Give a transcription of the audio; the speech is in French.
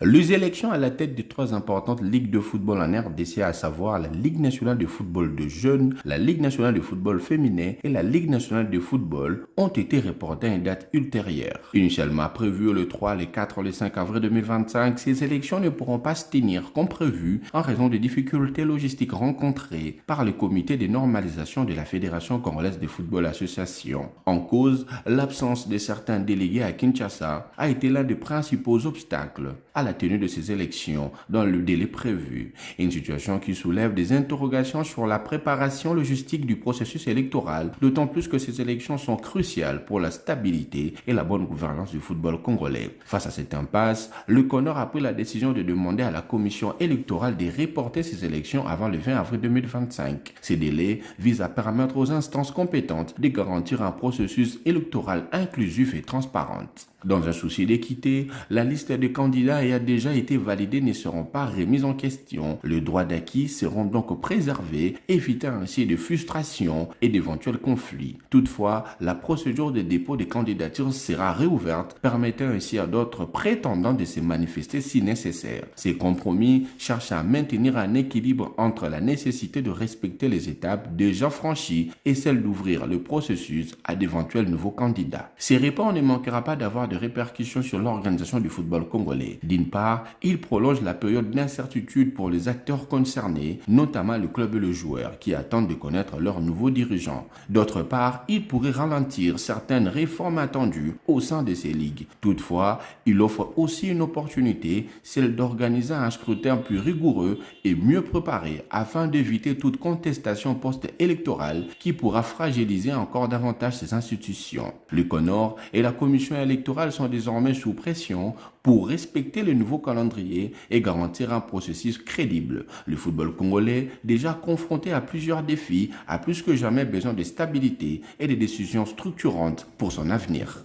Les élections à la tête des trois importantes ligues de football en RDC, à savoir la Ligue nationale de football de jeunes, la Ligue nationale de football féminin et la Ligue nationale de football, ont été reportées à une date ultérieure. Initialement prévues le 3, le 4 et le 5 avril 2025, ces élections ne pourront pas se tenir comme prévu en raison des difficultés logistiques rencontrées par le comité de normalisation de la Fédération congolaise de football association. En cause, l'absence de certains délégués à Kinshasa a été l'un des principaux obstacles à la tenue de ces élections dans le délai prévu. Une situation qui soulève des interrogations sur la préparation logistique du processus électoral, d'autant plus que ces élections sont cruciales pour la stabilité et la bonne gouvernance du football congolais. Face à cette impasse, le CONOR a pris la décision de demander à la commission électorale de reporter ces élections avant le 20 avril 2025. Ces délais visent à permettre aux instances compétentes de garantir un processus électoral inclusif et transparent. Dans un souci d'équité, la liste des candidats ayant déjà été validée ne seront pas remises en question. Les droits d'acquis seront donc préservés, évitant ainsi de frustrations et d'éventuels conflits. Toutefois, la procédure de dépôt des candidatures sera réouverte, permettant ainsi à d'autres prétendants de se manifester si nécessaire. Ces compromis cherchent à maintenir un équilibre entre la nécessité de respecter les étapes déjà franchies et celle d'ouvrir le processus à d'éventuels nouveaux candidats. Ces reports ne manquera pas d'avoir de répercussions sur l'organisation du football congolais. D'une part, il prolonge la période d'incertitude pour les acteurs concernés, notamment le club et le joueur, qui attendent de connaître leurs nouveaux dirigeants. D'autre part, il pourrait ralentir certaines réformes attendues au sein de ces ligues. Toutefois, il offre aussi une opportunité, celle d'organiser un scrutin plus rigoureux et mieux préparé afin d'éviter toute contestation post-électorale qui pourra fragiliser encore davantage ces institutions. Le CONOR et la commission électorale sont désormais sous pression pour respecter le nouveau calendrier et garantir un processus crédible. Le football congolais, déjà confronté à plusieurs défis, a plus que jamais besoin de stabilité et de décisions structurantes pour son avenir.